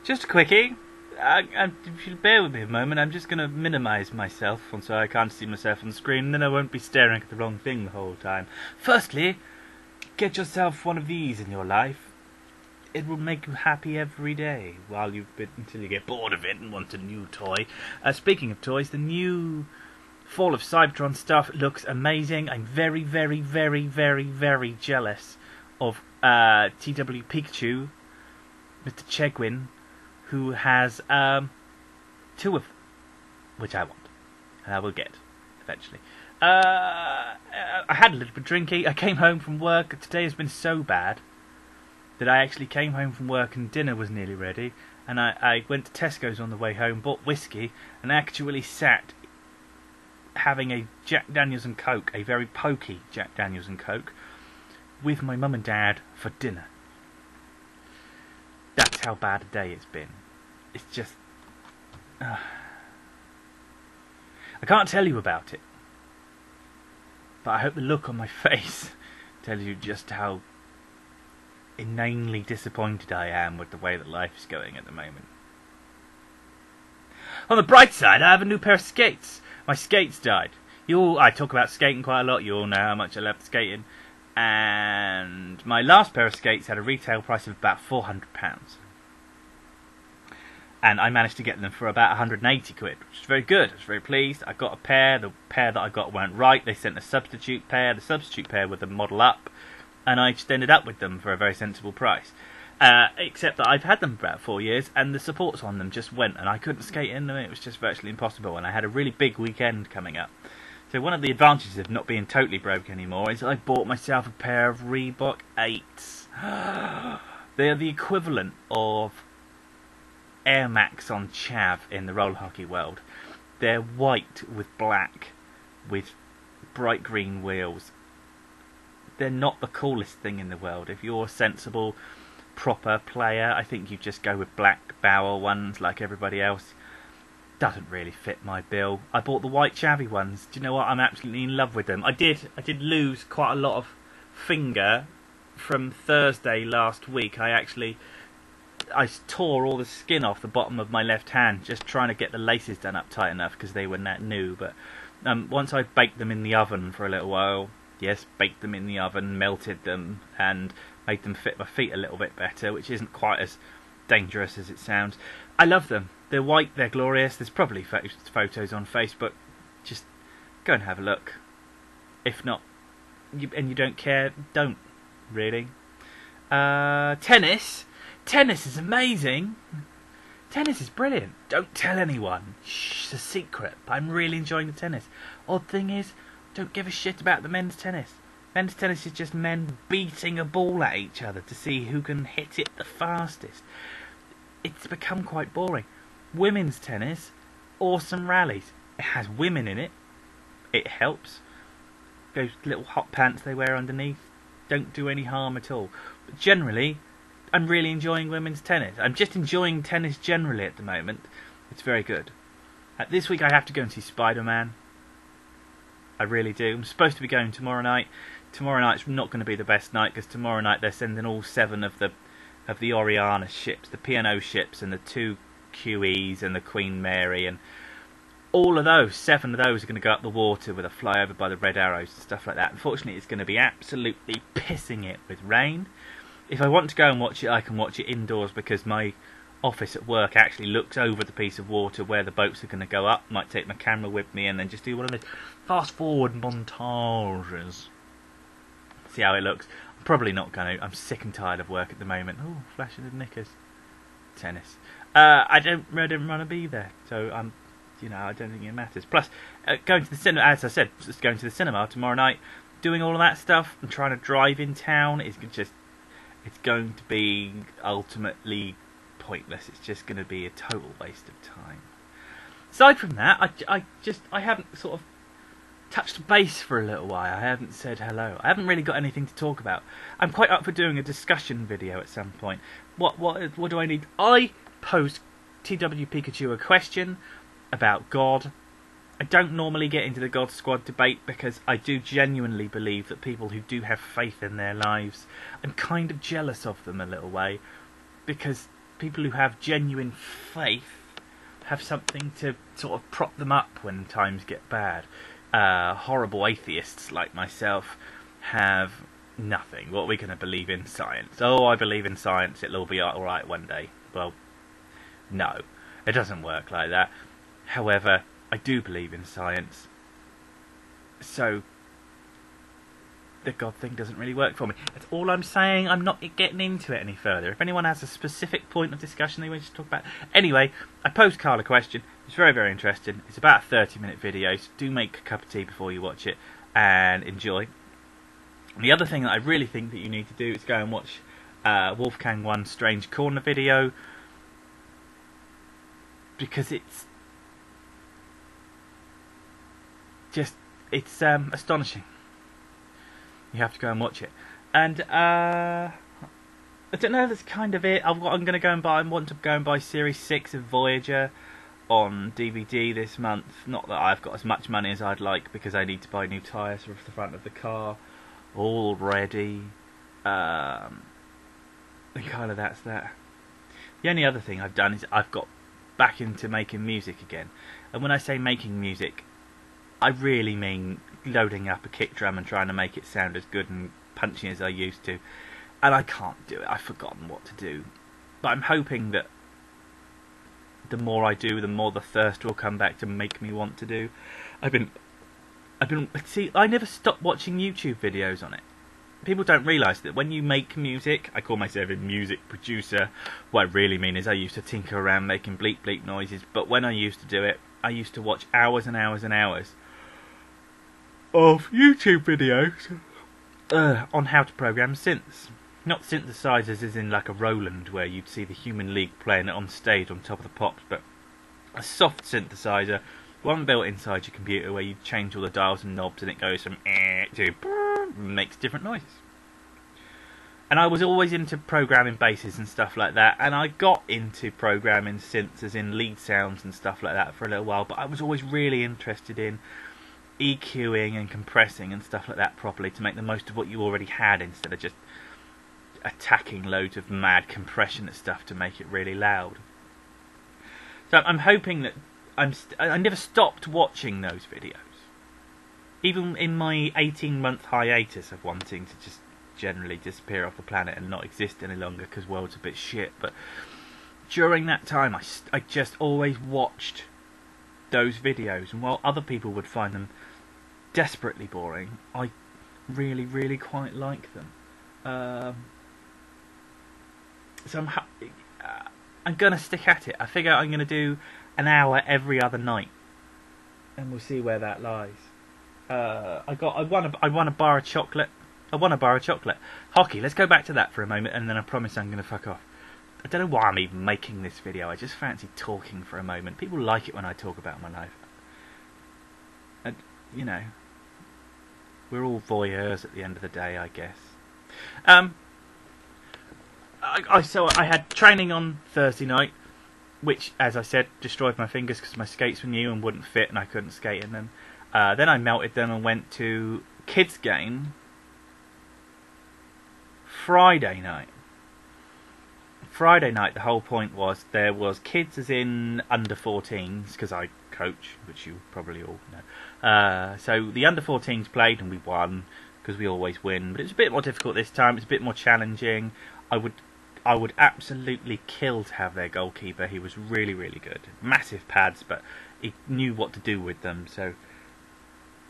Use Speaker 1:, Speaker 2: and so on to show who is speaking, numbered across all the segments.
Speaker 1: Just a quickie. If you'll bear with me a moment, I'm just going to minimise myself so I can't see myself on the screen, and then I won't be staring at the wrong thing the whole time. Firstly, get yourself one of these in your life. It will make you happy every day until you get bored of it and want a new toy. Speaking of toys, the new Fall of Cybertron stuff looks amazing. I'm very, very, very, very, very jealous of TW Pikachu, Mr. Chegwin, who has 2 of them, which I want, and I will get eventually. I had a little bit of drinky. I came home from work. Today has been so bad that I actually came home from work and dinner was nearly ready, and I went to Tesco's on the way home, bought whiskey, and actually sat having a Jack Daniels and Coke, a very pokey Jack Daniels and Coke, with my mum and dad for dinner. That's how bad a day it's been. It's just... I can't tell you about it. But I hope the look on my face tells you just how inanely disappointed I am with the way that life is going at the moment. On the bright side, I have a new pair of skates. My skates died. I talk about skating quite a lot. You all know how much I love skating. And my last pair of skates had a retail price of about £400. And I managed to get them for about 180 quid, which is very good. I was very pleased. I got a pair. The pair that I got weren't right. They sent a substitute pair. The substitute pair with the model up. And I just ended up with them for a very sensible price. Except that I've had them for about 4 years, and the supports on them just went, and I couldn't skate in them. It was just virtually impossible, and I had a really big weekend coming up. So one of the advantages of not being totally broke anymore is I bought myself a pair of Reebok 8s. They are the equivalent of Air Max on chav in the roller hockey world. They're white with black, with bright green wheels. They're not the coolest thing in the world. If you're a sensible, proper player, I think you just go with black barrel ones like everybody else. Doesn't really fit my bill. I bought the white chavvy ones. Do you know what? I'm absolutely in love with them. I did lose quite a lot of finger from Thursday last week. I tore all the skin off the bottom of my left hand just trying to get the laces done up tight enough because they were that new. But once I baked them in the oven for a little while, yes, baked them in the oven, melted them, and made them fit my feet a little bit better, which isn't quite as dangerous as it sounds. I love them. They're white, they're glorious. There's probably photos on Facebook. Just go and have a look. If not, and you don't care, don't, really. Tennis. Tennis is amazing. Tennis is brilliant. Don't tell anyone. Shh, it's a secret. But I'm really enjoying the tennis. Odd thing is, don't give a shit about the men's tennis. Men's tennis is just men beating a ball at each other to see who can hit it the fastest. It's become quite boring. Women's tennis, awesome rallies. It has women in it. It helps. Those little hot pants they wear underneath don't do any harm at all. But generally, I'm really enjoying women's tennis. I'm just enjoying tennis generally at the moment. It's very good. This week I have to go and see Spider-Man. I really do. I'm supposed to be going tomorrow night. Tomorrow night's not going to be the best night because tomorrow night they're sending all 7 of the Oriana ships, the P&O ships, and the 2 QEs and the Queen Mary, and all of those, 7 of those are going to go up the water with a flyover by the Red Arrows and stuff like that. Unfortunately, it's going to be absolutely pissing it with rain. If I want to go and watch it, I can watch it indoors because my office at work actually looks over the piece of water where the boats are going to go up. Might take my camera with me and then just do one of those fast forward montages. See how it looks. I'm probably not going to. I'm sick and tired of work at the moment. Oh, flashing the knickers. Tennis. I don't want to be there, so I don't think it matters. Plus, going to the cinema, as I said, just going to the cinema tomorrow night, doing all of that stuff and trying to drive in town is just, it's going to be ultimately pointless. It's just going to be a total waste of time. Aside from that, I haven't sort of touched base for a little while. I haven't said hello. I haven't really got anything to talk about. I'm quite up for doing a discussion video at some point. What do I need? I posed TW Pikachu a question about God. I don't normally get into the God Squad debate because I do genuinely believe that people who do have faith in their lives, I'm kind of jealous of them a little way, because people who have genuine faith have something to sort of prop them up when times get bad. Horrible atheists like myself have nothing. What are we going to believe in? Science. Oh, I believe in science. It'll all be alright one day. Well, no. It doesn't work like that. However, I do believe in science. So, the God thing doesn't really work for me. That's all I'm saying. I'm not getting into it any further. If anyone has a specific point of discussion they wish to talk about. Anyway, I posed Carl a question. It's very, very interesting. It's about a 30-minute video, so do make a cup of tea before you watch it and enjoy. The other thing that I really think that you need to do is go and watch Wolfgang 1's Strange Corner video, because it's astonishing. You have to go and watch it. And I don't know, that's kind of it. I'm going to go and buy. I want to go and buy Series 6 of Voyager on DVD this month. Not that I've got as much money as I'd like, because I need to buy new tyres for the front of the car already. And kind of that's that. The only other thing I've done is I've got back into making music again. And when I say making music, I really mean loading up a kick drum and trying to make it sound as good and punchy as I used to. And I can't do it. I've forgotten what to do. But I'm hoping that the more I do, the more the thirst will come back to make me want to do. See, I never stopped watching YouTube videos on it. People don't realise that when you make music, I call myself a music producer. What I really mean is I used to tinker around making bleep bleep noises, but when I used to do it, I used to watch hours and hours and hours of YouTube videos on how to program synths. Not synthesizers as in like a Roland where you'd see the Human League playing it on stage on top of the pops, but a soft synthesizer, one built inside your computer where you change all the dials and knobs and it goes from to makes different noises. And I was always into programming basses and stuff like that, and I got into programming synths as in lead sounds and stuff like that for a little while, but I was always really interested in EQing and compressing and stuff like that properly to make the most of what you already had, instead of just attacking loads of mad compression and stuff to make it really loud. So I'm hoping that I never stopped watching those videos, even in my 18-month hiatus of wanting to just generally disappear off the planet and not exist any longer because world's a bit shit. But during that time I just always watched those videos, and while other people would find them desperately boring, I really, really quite like them. So I'm gonna stick at it. I figure I'm gonna do an hour every other night, and we'll see where that lies. I won a bar of chocolate. Hockey. Let's go back to that for a moment, and then I promise I'm gonna fuck off. I don't know why I'm even making this video. I just fancy talking for a moment. People like it when I talk about my life. And, you know, we're all voyeurs at the end of the day, I guess. So I had training on Thursday night, which, as I said, destroyed my fingers because my skates were new and wouldn't fit and I couldn't skate in them. Then I melted them and went to kids' game Friday night. The whole point was there was kids as in under 14s, because I coach, which you probably all know. So the under 14s played and we won, because we always win. But it was a bit more difficult this time. It was a bit more challenging. I would absolutely kill to have their goalkeeper. He was really, really good. Massive pads, but he knew what to do with them, so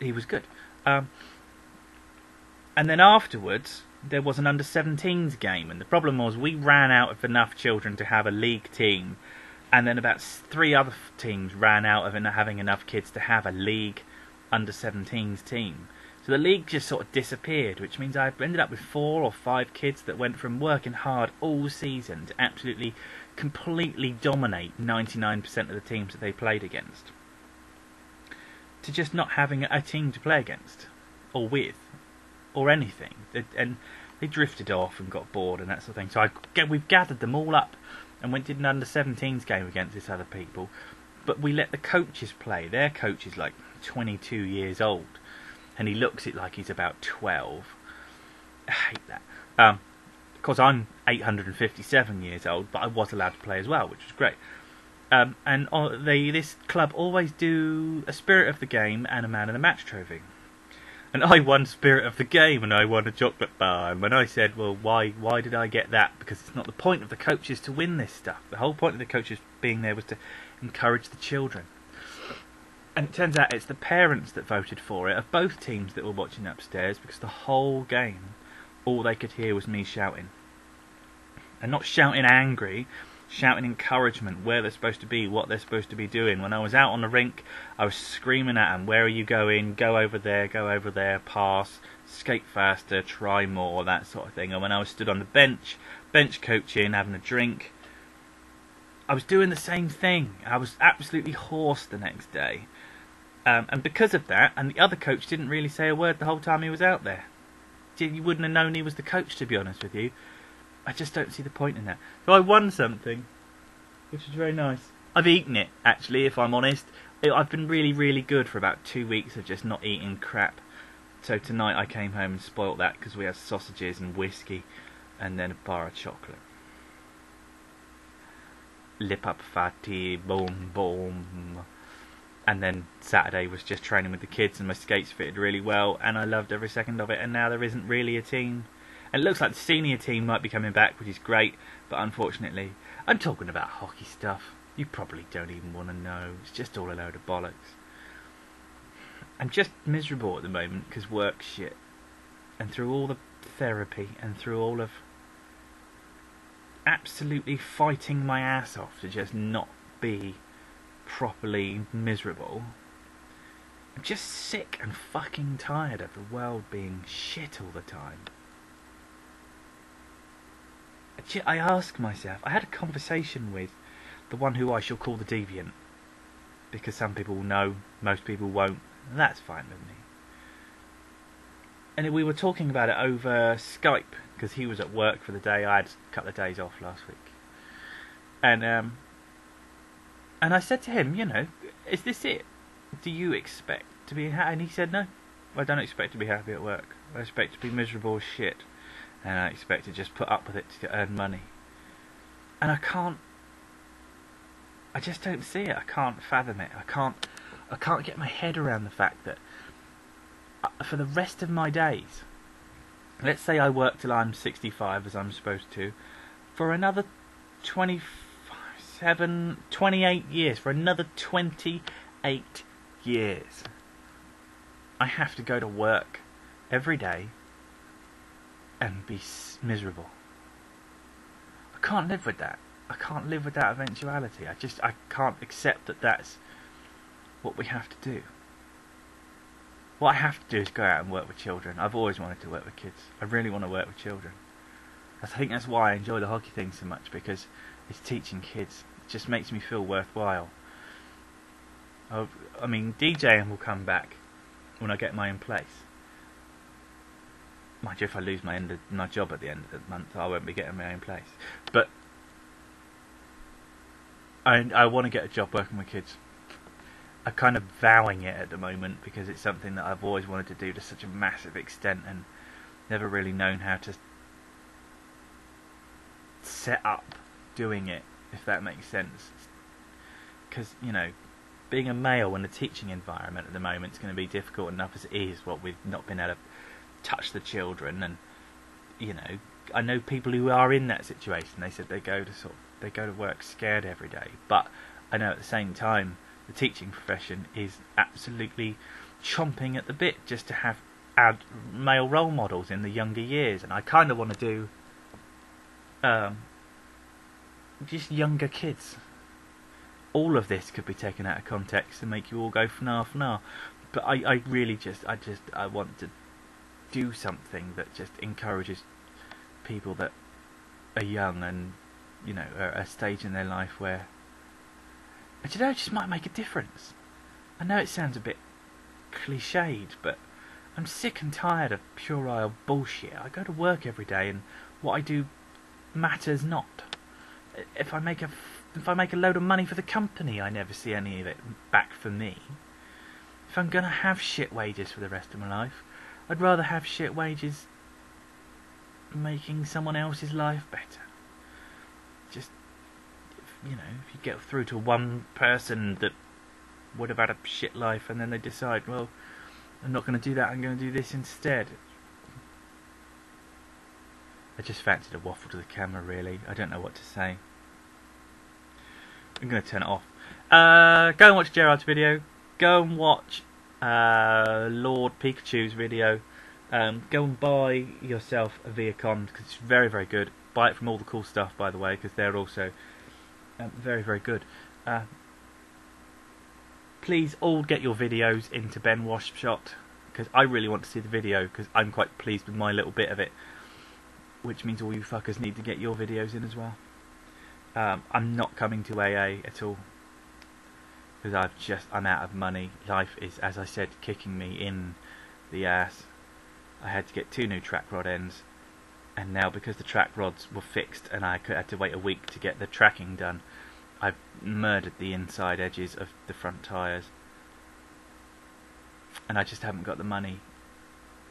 Speaker 1: he was good. And then afterwards, there was an under-17s game, and the problem was we ran out of enough children to have a league team, and then about 3 other teams ran out of having enough kids to have a league under-17s team. So the league just sort of disappeared, which means I ended up with 4 or 5 kids that went from working hard all season to absolutely, completely dominate 99% of the teams that they played against, to just not having a team to play against, or with, or anything. And they drifted off and got bored and that sort of thing. So we've gathered them all up and did an under-17s game against this other people. But we let the coaches play. Their coach is like 22 years old, and he looks it like he's about 12. I hate that. course, I'm 857 years old, but I was allowed to play as well, which was great. And this club always do a Spirit of the Game and a Man of the Match trophy. And I won Spirit of the Game, and I won a chocolate bar. And when I said, well, why did I get that? Because it's not the point of the coaches to win this stuff. The whole point of the coaches being there was to encourage the children. And it turns out it's the parents that voted for it, of both teams that were watching upstairs, because the whole game, all they could hear was me shouting. And not shouting angry, shouting encouragement, where they're supposed to be, what they're supposed to be doing. When I was out on the rink, I was screaming at them, where are you going, go over there, pass, skate faster, try more, that sort of thing. And when I was stood on the bench coaching, having a drink, I was doing the same thing. I was absolutely hoarse the next day. And because of that, and the other coach didn't really say a word the whole time he was out there. You wouldn't have known he was the coach, to be honest with you. I just don't see the point in that. So I won something, which was very nice. I've eaten it, actually, if I'm honest. I've been really, really good for about 2 weeks of just not eating crap. So tonight I came home and spoilt that because we had sausages and whiskey and then a bar of chocolate. Lip up fatty, boom, boom. And then Saturday was just training with the kids, and my skates fitted really well, and I loved every second of it. And now there isn't really a team. And it looks like the senior team might be coming back, which is great, but unfortunately, I'm talking about hockey stuff. You probably don't even want to know. It's just all a load of bollocks. I'm just miserable at the moment because work's shit. And through all the therapy and through all of absolutely fighting my ass off to just not be properly miserable, I'm just sick and fucking tired of the world being shit all the time. I ask myself, I had a conversation with the one who I shall call the deviant, because some people will know, most people won't, and that's fine with me. And we were talking about it over Skype, because he was at work for the day. I had a couple of days off last week. And I said to him, is this it? Do you expect to be happy? And he said, no, I don't expect to be happy at work. I expect to be miserable as shit. And I expect to just put up with it to earn money. And I just don't see it. I can't fathom it. I can't get my head around the fact that for the rest of my days, let's say I work till I'm 65 as I'm supposed to, for another 28 years, for another 28 years, I have to go to work every day and be miserable. I can't live with that. I can't live with that eventuality. I can't accept that that's what we have to do. What I have to do is go out and work with children. I've always wanted to work with kids. I really want to work with children. I think that's why I enjoy the hockey thing so much, because it's teaching kids. It just makes me feel worthwhile. I mean, DJing will come back when I get my own place. Mind you, if I lose my job at the end of the month, I won't be getting my own place. But I want to get a job working with kids. I'm kind of vowing it at the moment because it's something that I've always wanted to do to such a massive extent and never really known how to set up doing it, if that makes sense. Because, being a male in a teaching environment at the moment is going to be difficult enough as it is, what we've not been able to touch the children. And I know people who are in that situation. They said they go to work scared every day, but I know at the same time the teaching profession is absolutely chomping at the bit just to add male role models in the younger years. And I kind of want to do just younger kids. All of this could be taken out of context and make you all go fnar. But I really I want to do something that just encourages people that are young and are at a stage in their life where, and it just might make a difference. I know it sounds a bit cliched, but I'm sick and tired of puerile bullshit. I go to work every day and what I do matters not. If I make a load of money for the company, I never see any of it back for me. If I'm going to have shit wages for the rest of my life, I'd rather have shit wages making someone else's life better. Just, if you get through to one person that would have had a shit life, and then they decide, well, I'm not going to do that, I'm going to do this instead. I just fancied a waffle to the camera, really. I don't know what to say. I'm going to turn it off. Go and watch Gerard's video. Go and watch Lord Pikachu's video. Go and buy yourself a Viacom, because it's very, very good. Buy it from All the Cool Stuff, by the way, because they're also very, very good. Please all get your videos into Ben Washshot, because I really want to see the video, because I'm quite pleased with my little bit of it, which means all you fuckers need to get your videos in as well. I'm not coming to AA at all, because I'm out of money. Life is, as I said, kicking me in the ass. I had to get 2 new track rod ends, and now because the track rods were fixed and I had to wait a week to get the tracking done, I've murdered the inside edges of the front tyres, and I just haven't got the money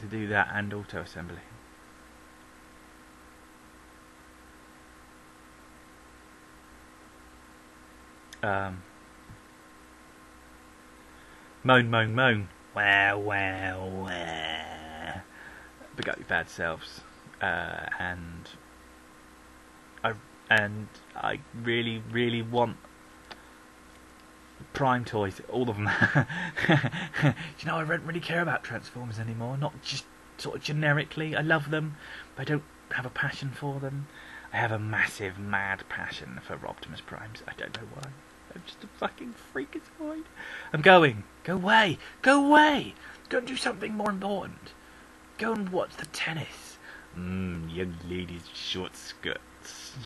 Speaker 1: to do that and auto assembly. Moan, moan, moan. Wow, wow, wow. But got your bad selves. And I really, really want Prime toys, all of them. You know, I don't really care about Transformers anymore. Not just sort of generically. I love them, but I don't have a passion for them. I have a massive, mad passion for Optimus Primes. I don't know why. I'm just a fucking freakazoid. I'm going. Go away. Go away. Go and do something more important. Go and watch the tennis. Young ladies' short skirts.